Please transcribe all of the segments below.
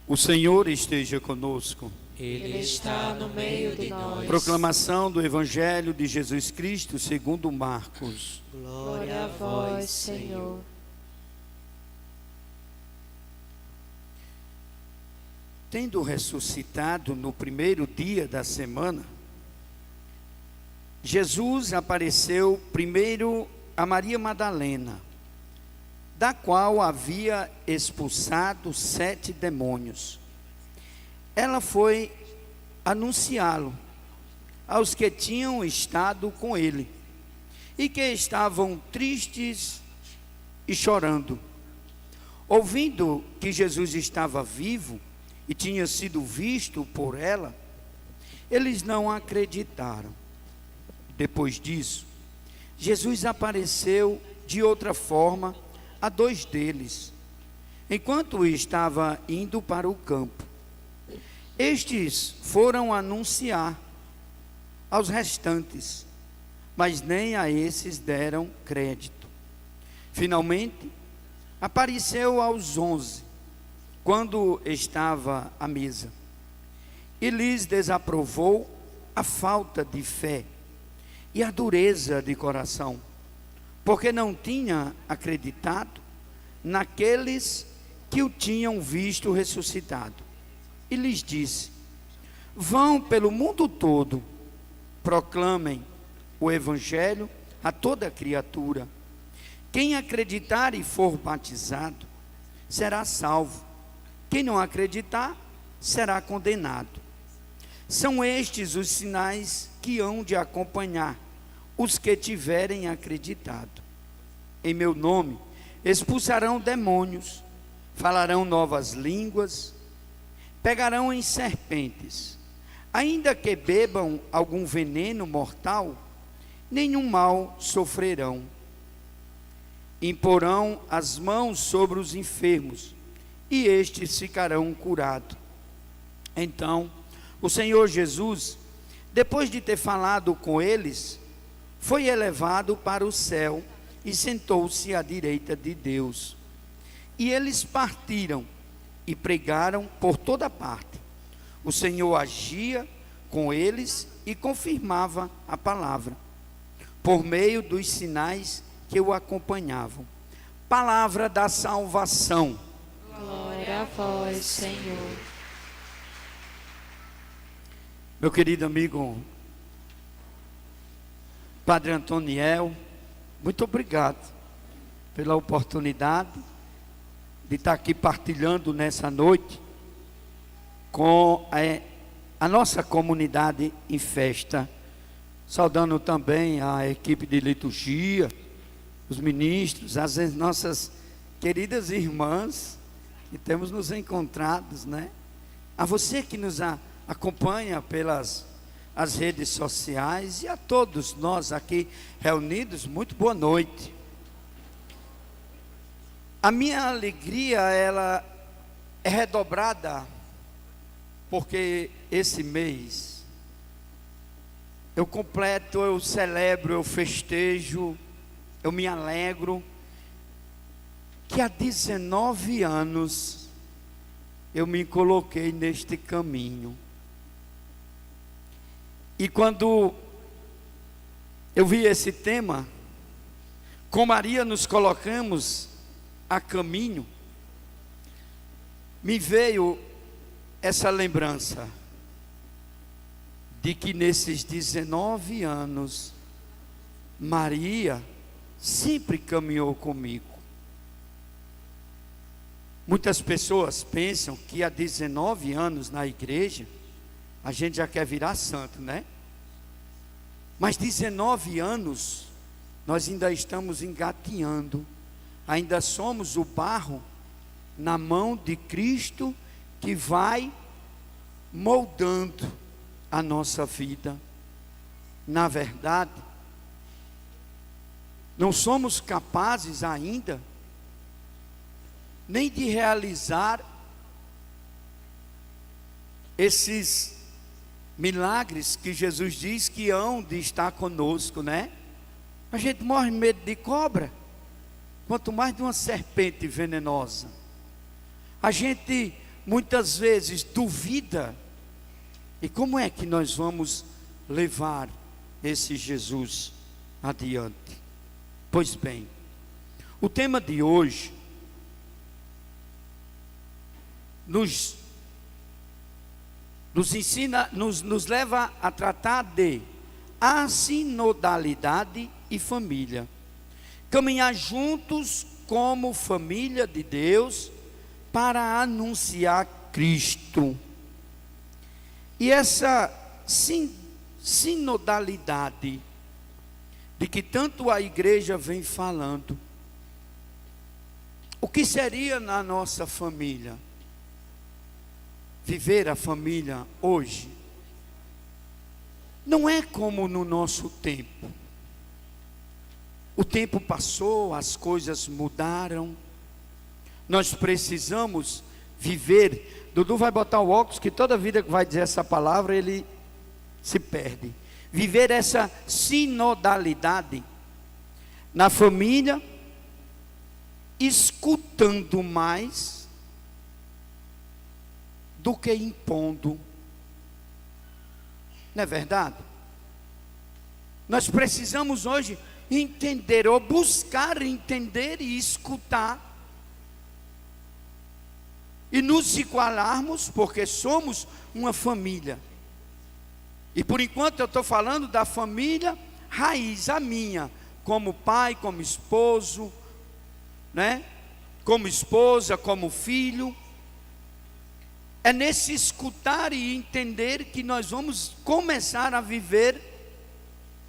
O Senhor esteja conosco. Ele está no meio de nós. Proclamação do Evangelho de Jesus Cristo segundo Marcos. Glória a vós, Senhor. Tendo ressuscitado no primeiro dia da semana, Jesus apareceu primeiro a Maria Madalena, da qual havia expulsado 7 demônios. Ela foi anunciá-lo aos que tinham estado com ele e que estavam tristes e chorando. Ouvindo que Jesus estava vivo e tinha sido visto por ela, eles não acreditaram. Depois disso, Jesus apareceu de outra forma a 2 deles, enquanto estava indo para o campo. Estes foram anunciar aos restantes, mas nem a esses deram crédito. Finalmente, apareceu aos 11, quando estava à mesa, e lhes desaprovou a falta de fé e a dureza de coração, porque não tinha acreditado naqueles que o tinham visto ressuscitado. E lhes disse: vão pelo mundo todo, proclamem o Evangelho a toda criatura. Quem acreditar e for batizado será salvo. Quem não acreditar será condenado. São estes os sinais que hão de acompanhar os que tiverem acreditado. Em meu nome expulsarão demônios, falarão novas línguas, pegarão em serpentes. Ainda que bebam algum veneno mortal, nenhum mal sofrerão. Imporão as mãos sobre os enfermos, e estes ficarão curados. Então, o Senhor Jesus, depois de ter falado com eles, foi elevado para o céu e sentou-se à direita de Deus. E eles partiram e pregaram por toda parte. O Senhor agia com eles e confirmava a palavra, por meio dos sinais que o acompanhavam. Palavra da salvação. Glória a vós, Senhor. Meu querido amigo Padre Antoniel, muito obrigado pela oportunidade de estar aqui partilhando nessa noite com a nossa comunidade em festa, saudando também a equipe de liturgia, os ministros, as nossas queridas irmãs que temos nos encontrados, né? A você que nos acompanha pelas as redes sociais e a todos nós aqui reunidos, muito boa noite. A minha alegria, ela é redobrada, porque esse mês eu completo, eu celebro, eu festejo, eu me alegro, que há 19 anos eu me coloquei neste caminho. E quando eu vi esse tema, com Maria nos colocamos a caminho, me veio essa lembrança de que nesses 19 anos, Maria sempre caminhou comigo. Muitas pessoas pensam que há 19 anos na igreja, a gente já quer virar santo, né? Mas 19 anos, nós ainda estamos engateando, ainda somos o barro na mão de Cristo que vai moldando a nossa vida. Na verdade, não somos capazes ainda nem de realizar esses milagres que Jesus diz que hão de estar conosco, né? A gente morre de medo de cobra, quanto mais de uma serpente venenosa. A gente muitas vezes duvida. E como é que nós vamos levar esse Jesus adiante? Pois bem, o tema de hoje nos ensina, nos leva a tratar de assinodalidade e família. Caminhar juntos como família de Deus para anunciar Cristo. E essa sinodalidade de que tanto a igreja vem falando, o que seria na nossa família? Viver a família hoje não é como no nosso tempo. O tempo passou, as coisas mudaram. Nós precisamos viver. Dudu vai botar o óculos, que toda vida que vai dizer essa palavra, ele se perde. Viver essa sinodalidade na família, escutando mais do que impondo. Não é verdade? Nós precisamos hoje entender, ou buscar entender e escutar, e nos igualarmos, porque somos uma família. E por enquanto eu estou falando da família raiz, a minha, como pai, como esposo, né? Como esposa, como filho. É nesse escutar e entender que nós vamos começar a viver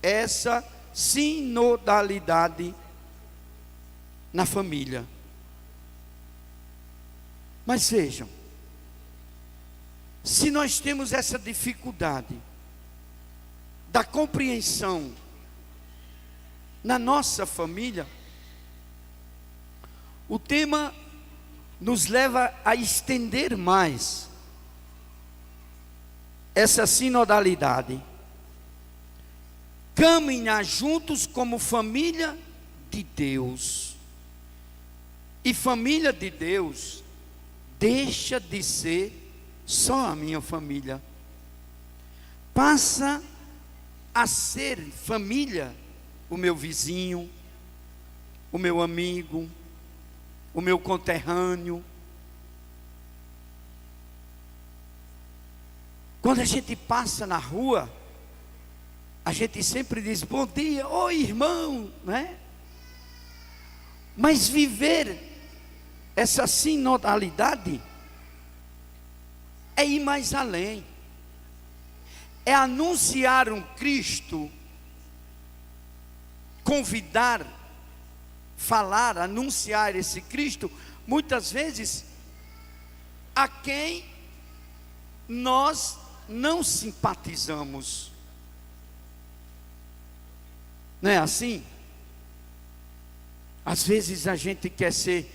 essa sinodalidade na família. Mas vejam, se nós temos essa dificuldade da compreensão na nossa família, o tema nos leva a estender mais essa sinodalidade. Caminhar juntos como família de Deus. E família de Deus deixa de ser só a minha família. Passa a ser família o meu vizinho, o meu amigo, o meu conterrâneo. Quando a gente passa na rua, a gente sempre diz bom dia, oi irmão, né? Mas viver essa sinodalidade é ir mais além, é anunciar um Cristo, convidar, falar, anunciar esse Cristo, muitas vezes a quem nós não simpatizamos. Não é assim? Às vezes a gente quer ser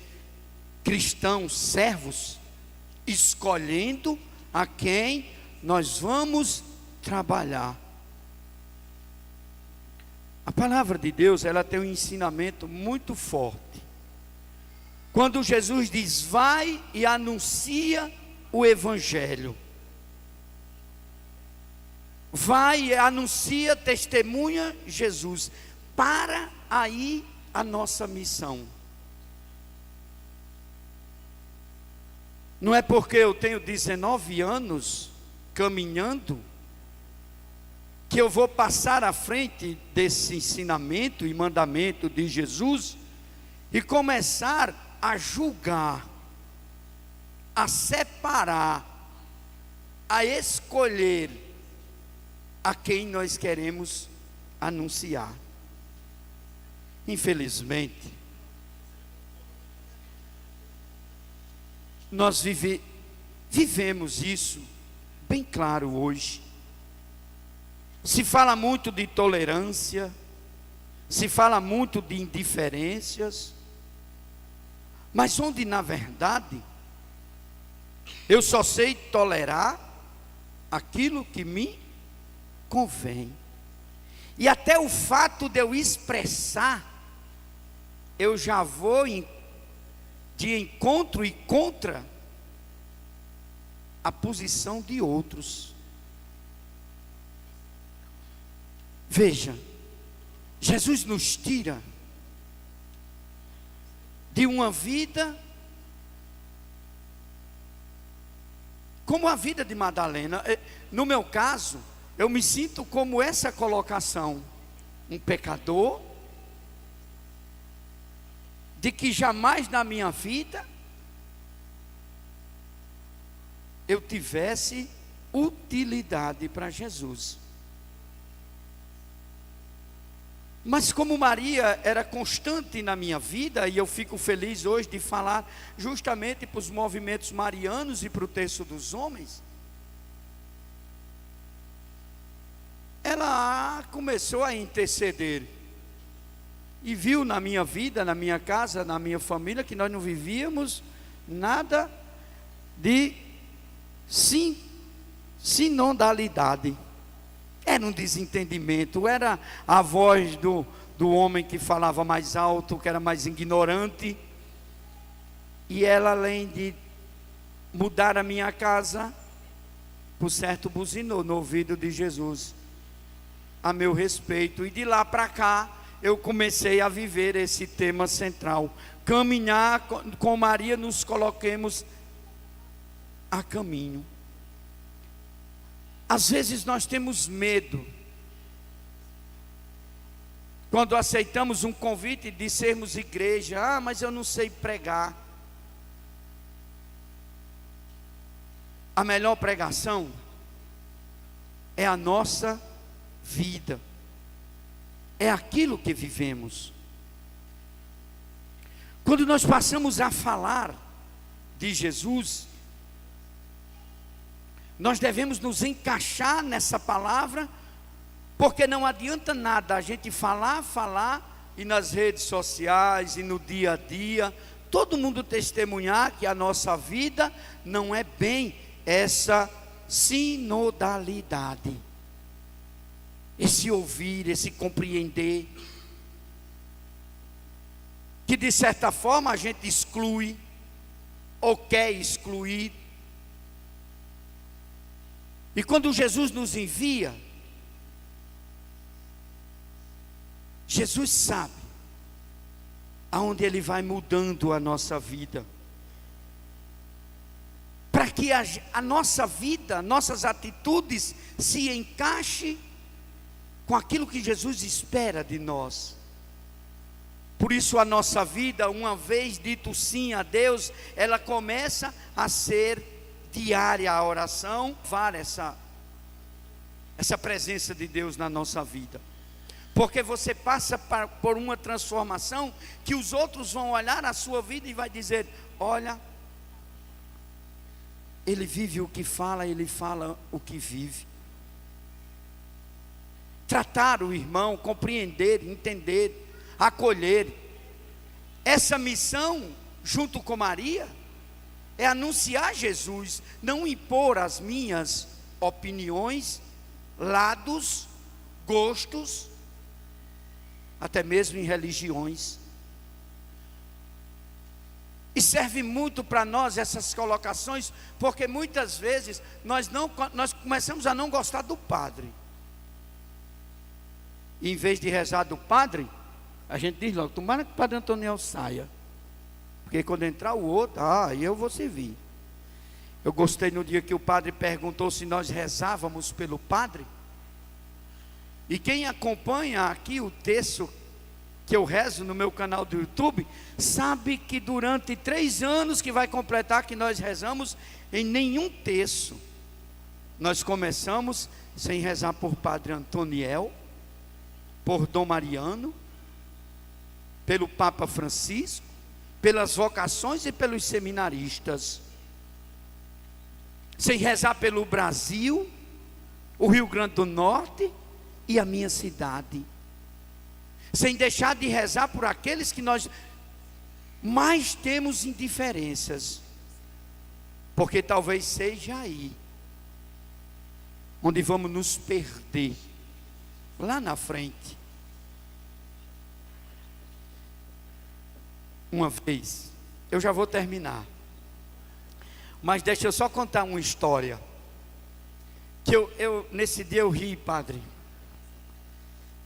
cristãos, servos, escolhendo a quem nós vamos trabalhar. A palavra de Deus, ela tem um ensinamento muito forte. Quando Jesus diz, vai e anuncia o Evangelho. Vai e anuncia, testemunha Jesus. Para aí a nossa missão. Não é porque eu tenho 19 anos caminhando que eu vou passar à frente desse ensinamento e mandamento de Jesus e começar a julgar, a separar, a escolher a quem nós queremos anunciar. Infelizmente, nós vivemos isso bem claro hoje. Se fala muito de tolerância, se fala muito de indiferenças, mas onde na verdade eu só sei tolerar aquilo que me convém. E até o fato de eu expressar, eu já vou de encontro e contra a posição de outros. Veja, Jesus nos tira de uma vida como a vida de Madalena. No meu caso, eu me sinto como essa colocação, um pecador, de que jamais na minha vida eu tivesse utilidade para Jesus. Mas como Maria era constante na minha vida, e eu fico feliz hoje de falar justamente para os movimentos marianos e para o terço dos homens, ela começou a interceder, e viu na minha vida, na minha casa, na minha família, que nós não vivíamos nada de sinodalidade. Era um desentendimento, era a voz do homem que falava mais alto, que era mais ignorante. E ela, além de mudar a minha casa, por certo buzinou no ouvido de Jesus a meu respeito. E de lá para cá, eu comecei a viver esse tema central. Caminhar com Maria, nos coloquemos a caminho. Às vezes nós temos medo, quando aceitamos um convite de sermos igreja. Mas eu não sei pregar. A melhor pregação é a nossa vida, é aquilo que vivemos. Quando nós passamos a falar de Jesus, nós devemos nos encaixar nessa palavra, porque não adianta nada a gente falar, e nas redes sociais e no dia a dia, todo mundo testemunhar que a nossa vida não é bem essa sinodalidade, esse ouvir, esse compreender, que de certa forma a gente exclui, ou quer excluir. E quando Jesus nos envia, Jesus sabe aonde Ele vai mudando a nossa vida, para que a nossa vida, nossas atitudes se encaixe com aquilo que Jesus espera de nós. Por isso a nossa vida, uma vez dito sim a Deus, ela começa a ser diária a oração, essa presença de Deus na nossa vida, porque você passa por uma transformação que os outros vão olhar a sua vida e vai dizer: olha, ele vive o que fala, ele fala o que vive. Tratar o irmão, compreender, entender, acolher. Essa missão, junto com Maria, é anunciar Jesus, não impor as minhas opiniões, lados, gostos, até mesmo em religiões. E serve muito para nós essas colocações, porque muitas vezes nós começamos a não gostar do padre. E em vez de rezar do padre, a gente diz logo: tomara que o padre Antoniel saia, porque quando entrar o outro, eu vou servir. Eu gostei no dia que o padre perguntou se nós rezávamos pelo padre. E quem acompanha aqui o texto que eu rezo no meu canal do YouTube, sabe que durante 3 anos que vai completar que nós rezamos, em nenhum terço nós começamos sem rezar por Padre Antoniel, por Dom Mariano, pelo Papa Francisco, pelas vocações e pelos seminaristas, sem rezar pelo Brasil, o Rio Grande do Norte e a minha cidade, sem deixar de rezar por aqueles que nós mais temos indiferenças, porque talvez seja aí onde vamos nos perder, lá na frente. Uma vez, eu já vou terminar, Mas deixa eu só contar uma história. Que nesse dia eu ri, padre.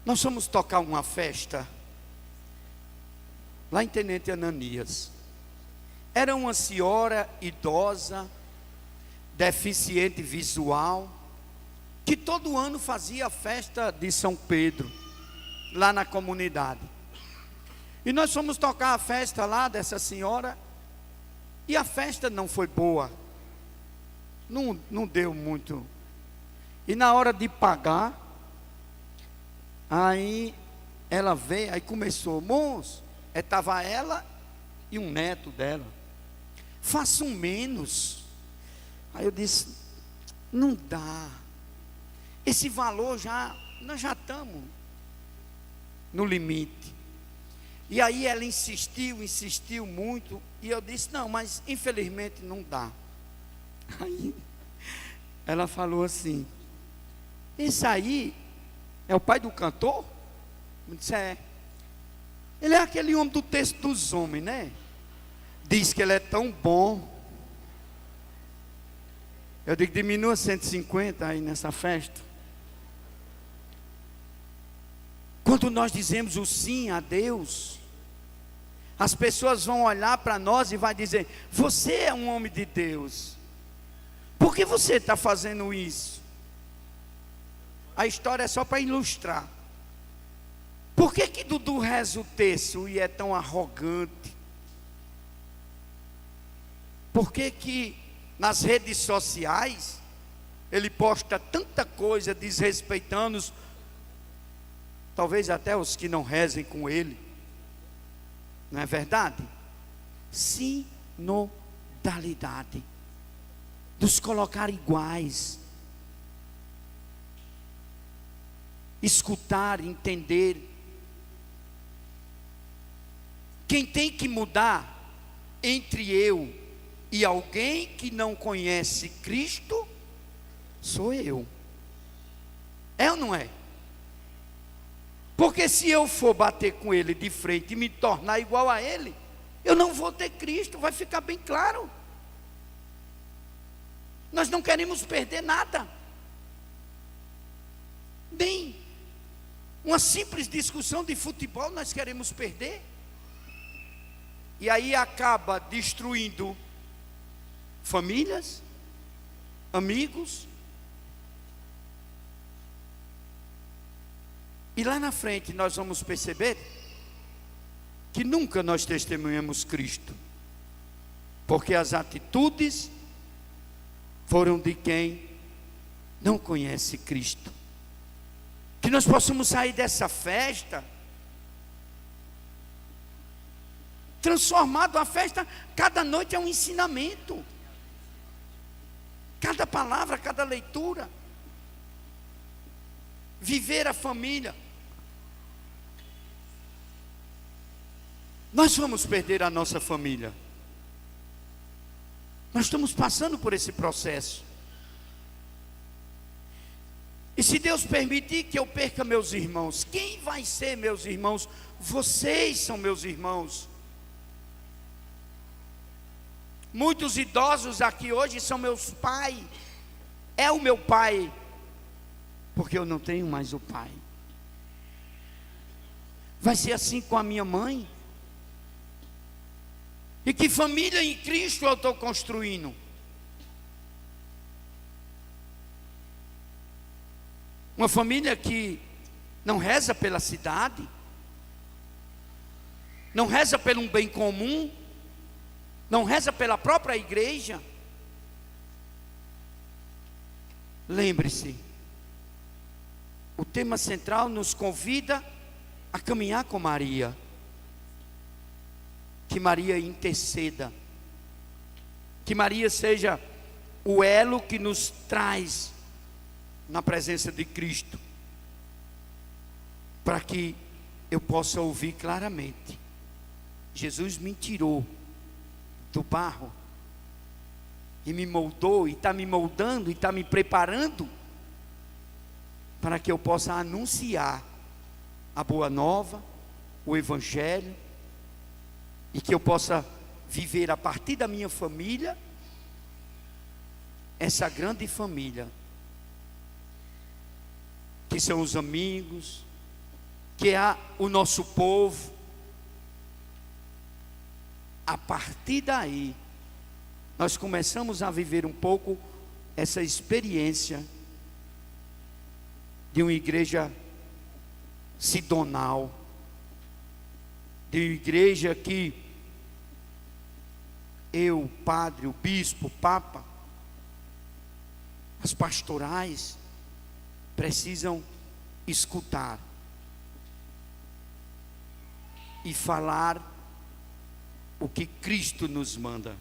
Nós fomos tocar uma festa lá em Tenente Ananias. Era uma senhora idosa, deficiente visual, que todo ano fazia a festa de São Pedro, lá na comunidade. E nós fomos tocar a festa lá dessa senhora, e a festa não foi boa, não deu muito. E na hora de pagar, aí ela veio, aí começou, moço, estava ela e um neto dela, faça um menos. Aí eu disse, não dá, esse valor nós já estamos no limite. E aí ela insistiu muito, e eu disse, não, mas infelizmente não dá. Aí ela falou assim, esse aí é o pai do cantor? Eu disse, é. Ele é aquele homem do texto dos homens, né? Diz que ele é tão bom. Eu digo, diminua 150 aí nessa festa. Quando nós dizemos o sim a Deus, as pessoas vão olhar para nós e vai dizer, você é um homem de Deus, por que você está fazendo isso? A história é só para ilustrar. Por que Dudu reza o terço e é tão arrogante? Por que nas redes sociais ele posta tanta coisa desrespeitando-os, talvez até os que não rezem com ele? Não é verdade? Sinodalidade, nos colocar iguais, escutar, entender. Quem tem que mudar entre eu e alguém que não conhece Cristo sou eu. É ou não é? Porque se eu for bater com ele de frente e me tornar igual a ele, eu não vou ter Cristo, vai ficar bem claro. Nós não queremos perder nada. Nem uma simples discussão de futebol nós queremos perder. E aí acaba destruindo famílias, amigos. E lá na frente nós vamos perceber que nunca nós testemunhamos Cristo, porque as atitudes foram de quem não conhece Cristo. Que nós possamos sair dessa festa transformado. A festa, cada noite é um ensinamento, cada palavra, cada leitura. Viver a família. Nós vamos perder a nossa família. Nós estamos passando por esse processo. E se Deus permitir que eu perca meus irmãos, quem vai ser meus irmãos? Vocês são meus irmãos. Muitos idosos aqui hoje são meus pais. É o meu pai, porque eu não tenho mais o pai. Vai ser assim com a minha mãe. E que família em Cristo eu estou construindo? Uma família que não reza pela cidade, não reza pelo um bem comum, não reza pela própria igreja. Lembre-se, o tema central nos convida a caminhar com Maria. Que Maria interceda, que Maria seja o elo que nos traz na presença de Cristo, para que eu possa ouvir claramente: Jesus me tirou do barro e me moldou, e está me moldando, e está me preparando para que eu possa anunciar a boa nova, o Evangelho, e que eu possa viver a partir da minha família essa grande família, que são os amigos, que é o nosso povo. A partir daí, nós começamos a viver um pouco essa experiência de uma igreja sidonal, de uma igreja que eu, o padre, o bispo, o papa, as pastorais precisam escutar e falar o que Cristo nos manda.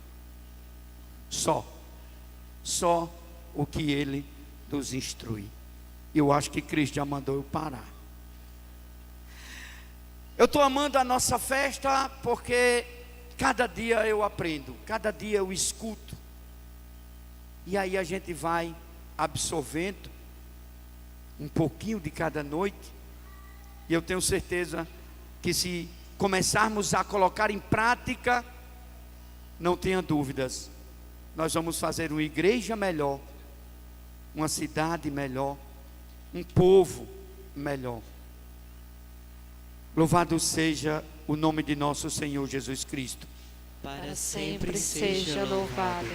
Só o que Ele nos instrui. Eu acho que Cristo já mandou eu parar. Eu estou amando a nossa festa porque cada dia eu aprendo, cada dia eu escuto. E aí a gente vai absorvendo um pouquinho de cada noite. E eu tenho certeza que se começarmos a colocar em prática, não tenha dúvidas, nós vamos fazer uma igreja melhor, uma cidade melhor, um povo melhor. Louvado seja o nome de nosso Senhor Jesus Cristo. Para sempre seja louvado.